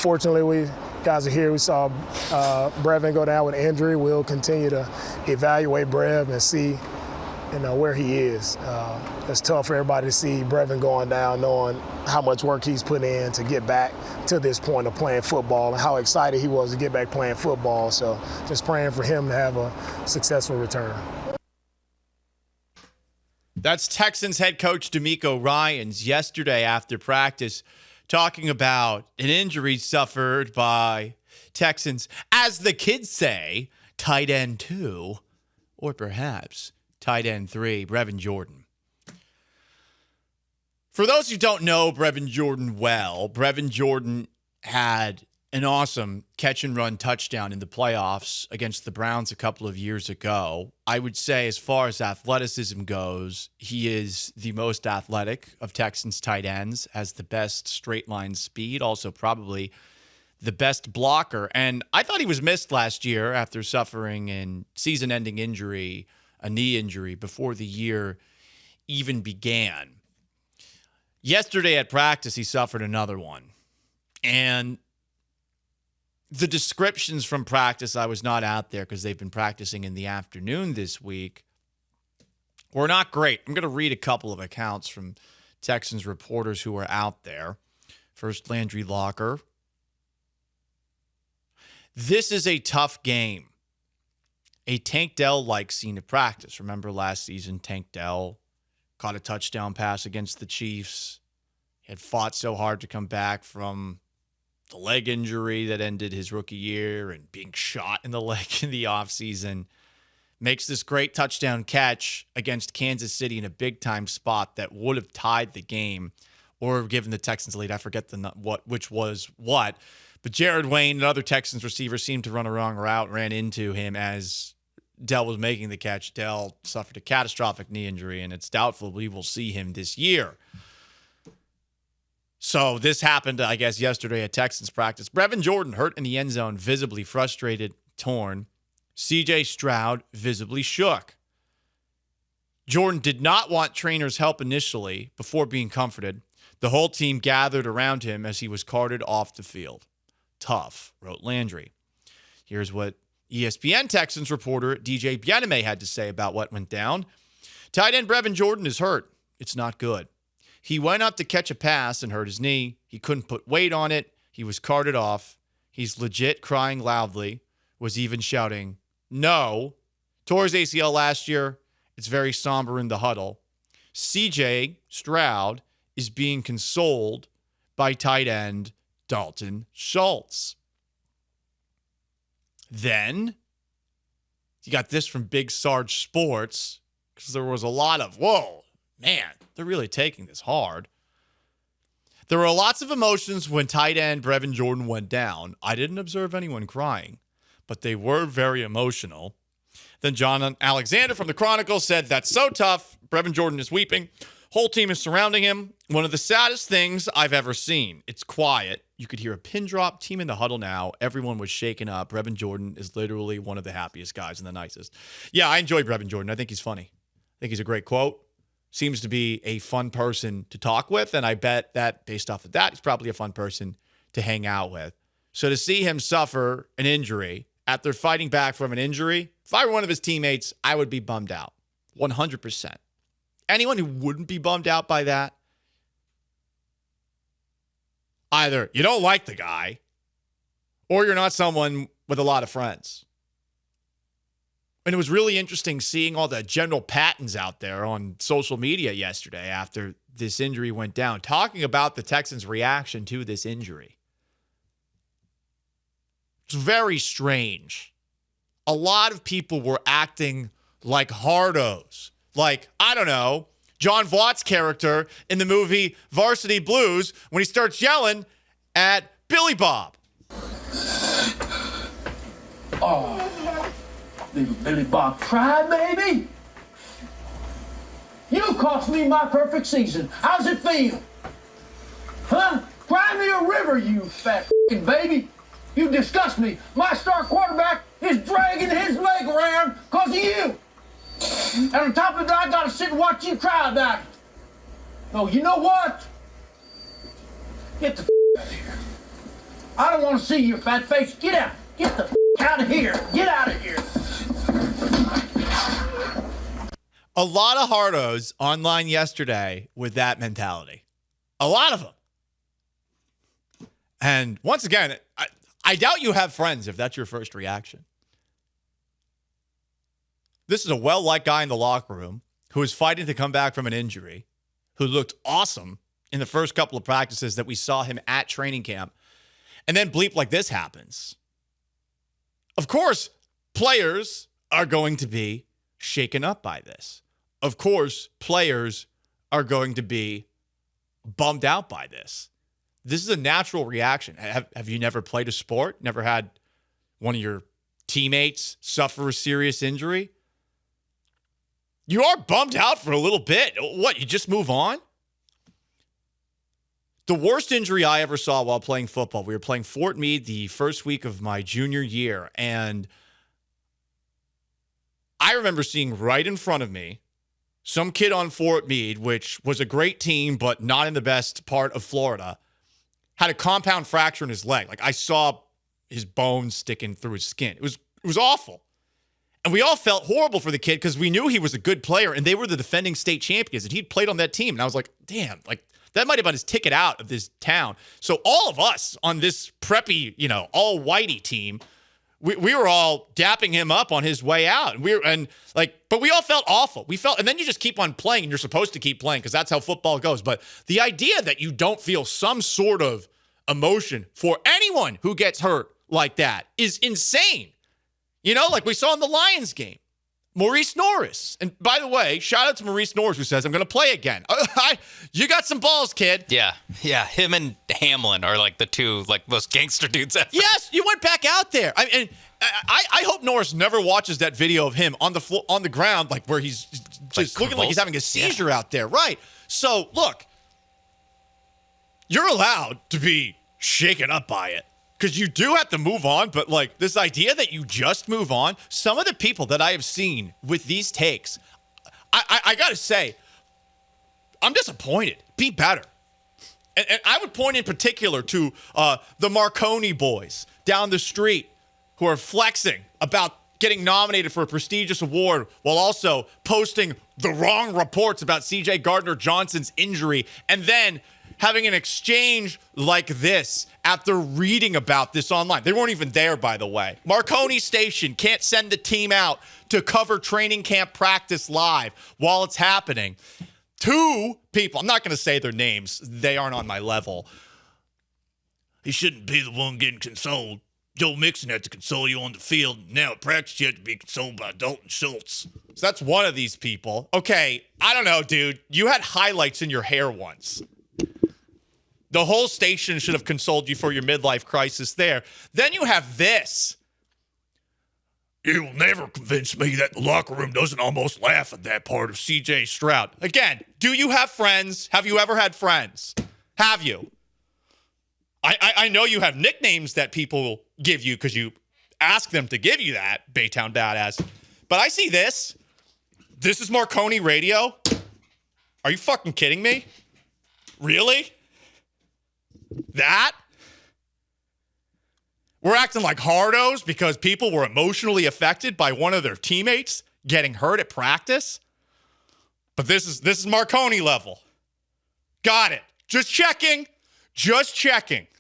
fortunately, we guys are here. We saw Brevin go down with injury. We'll continue to evaluate Brev and see, where he is. It's tough for everybody to see Brevin going down, knowing how much work he's put in to get back to this point of playing football and how excited he was to get back playing football. So just praying for him to have a successful return. That's Texans head coach DeMeco Ryans yesterday after practice talking about an injury suffered by Texans, as the kids say, tight end 2, or perhaps tight end 3, Brevin Jordan. For those who don't know Brevin Jordan well, Brevin Jordan had an awesome catch-and-run touchdown in the playoffs against the Browns a couple of years ago. I would say as far as athleticism goes, he is the most athletic of Texans tight ends, has the best straight-line speed, also probably the best blocker. And I thought he was missed last year after suffering a season-ending injury, a knee injury, before the year even began. Yesterday at practice, he suffered another one. And the descriptions from practice, I was not out there because they've been practicing in the afternoon this week, were not great. I'm going to read a couple of accounts from Texans reporters who were out there. First, Landry Locker. This is a tough game. A Tank Dell-like scene of practice. Remember last season, Tank Dell caught a touchdown pass against the Chiefs. He had fought so hard to come back from the leg injury that ended his rookie year and being shot in the leg in the offseason. Makes this great touchdown catch against Kansas City in a big-time spot that would have tied the game or given the Texans a lead. I forget which was what. But Jared Wayne, another Texans receiver, seemed to run a wrong route, ran into him as Dell was making the catch. Dell suffered a catastrophic knee injury, and it's doubtful we will see him this year. So this happened, I guess, yesterday at Texans practice. Brevin Jordan hurt in the end zone, visibly frustrated, torn. CJ Stroud visibly shook. Jordan did not want trainers' help initially before being comforted. The whole team gathered around him as he was carted off the field. Tough, wrote Landry. Here's what ESPN Texans reporter DJ Bieneme had to say about what went down. Tight end Brevin Jordan is hurt. It's not good. He went up to catch a pass and hurt his knee. He couldn't put weight on it. He was carted off. He's legit crying loudly, was even shouting, no. Tore his ACL last year. It's very somber in the huddle. CJ Stroud is being consoled by tight end Dalton Schultz. Then you got this from Big Sarge Sports, because there was a lot of, whoa, man, they're really taking this hard. There were lots of emotions when tight end Brevin Jordan went down. I didn't observe anyone crying, but they were very emotional. Then John Alexander from the Chronicle said, that's so tough. Brevin Jordan is weeping. Whole team is surrounding him. One of the saddest things I've ever seen. It's quiet. You could hear a pin drop. Team in the huddle now. Everyone was shaken up. Brevin Jordan is literally one of the happiest guys and the nicest. Yeah, I enjoy Brevin Jordan. I think he's funny. I think he's a great quote. Seems to be a fun person to talk with, and I bet that based off of that, he's probably a fun person to hang out with. So to see him suffer an injury after fighting back from an injury, if I were one of his teammates, I would be bummed out. 100%. Anyone who wouldn't be bummed out by that, either you don't like the guy or you're not someone with a lot of friends. And it was really interesting seeing all the General Pattons out there on social media yesterday after this injury went down, talking about the Texans' reaction to this injury. It's very strange. A lot of people were acting like hardos. Like, I don't know, John Voight's character in the movie Varsity Blues when he starts yelling at Billy Bob. Oh, little Billy Bob tried, baby. You cost me my perfect season. How's it feel? Huh? Cry me a river, you fat f***ing baby. You disgust me. My star quarterback is dragging his leg around because of you. And on top of that, I gotta sit and watch you cry about it. Oh, you know what? Get the out of here. I don't want to see your fat face. Get out. Get the out of here. Get out of here. A lot of hardos online yesterday with that mentality. A lot of them. And once again, I doubt you have friends if that's your first reaction. This is a well-liked guy in the locker room who is fighting to come back from an injury, who looked awesome in the first couple of practices that we saw him at training camp. And then bleep like this happens. Of course, players are going to be shaken up by this. Of course, players are going to be bummed out by this. This is a natural reaction. Have you never played a sport? Never had one of your teammates suffer a serious injury? You are bummed out for a little bit. What, you just move on? The worst injury I ever saw while playing football, we were playing Fort Meade the first week of my junior year, and I remember seeing right in front of me some kid on Fort Meade, which was a great team, but not in the best part of Florida, had a compound fracture in his leg. Like, I saw his bones sticking through his skin. It was awful. And we all felt horrible for the kid because we knew he was a good player, and they were the defending state champions, and he'd played on that team. And I was like, damn, like, that might have been his ticket out of this town. So all of us on this preppy, all whitey team, we were all dapping him up on his way out. But we all felt awful. And then you just keep on playing, and you're supposed to keep playing because that's how football goes. But the idea that you don't feel some sort of emotion for anyone who gets hurt like that is insane. Like we saw in the Lions game. Maurice Norris. And by the way, shout out to Maurice Norris who says, I'm going to play again. You got some balls, kid. Yeah. Him and Hamlin are like the two, like most gangster dudes ever. Yes, you went back out there. I hope Norris never watches that video of him on the floor, on the ground, like where he's just looking like he's having a seizure out there. Right. So, look, you're allowed to be shaken up by it. Because you do have to move on, but like this idea that you just move on, some of the people that I have seen with these takes, I got to say, I'm disappointed. Be better. And I would point in particular to the Marconi boys down the street who are flexing about getting nominated for a prestigious award while also posting the wrong reports about C.J. Gardner-Johnson's injury and then having an exchange like this after reading about this online. They weren't even there, by the way. Marconi Station can't send the team out to cover training camp practice live while it's happening. Two people, I'm not going to say their names. They aren't on my level. He shouldn't be the one getting consoled. Joe Mixon had to console you on the field. Now at practice, you have to be consoled by Dalton Schultz. So that's one of these people. Okay, I don't know, dude. You had highlights in your hair once. The whole station should have consoled you for your midlife crisis there. Then you have this. You will never convince me that the locker room doesn't almost laugh at that part of CJ Stroud. Again, do you have friends? Have you ever had friends? Have you? I know you have nicknames that people give you because you ask them to give you that, Baytown Badass. But I see this. This is Marconi Radio. Are you fucking kidding me? Really? That? We're acting like hardos because people were emotionally affected by one of their teammates getting hurt at practice? But this is Marconi level. Got it. Just checking.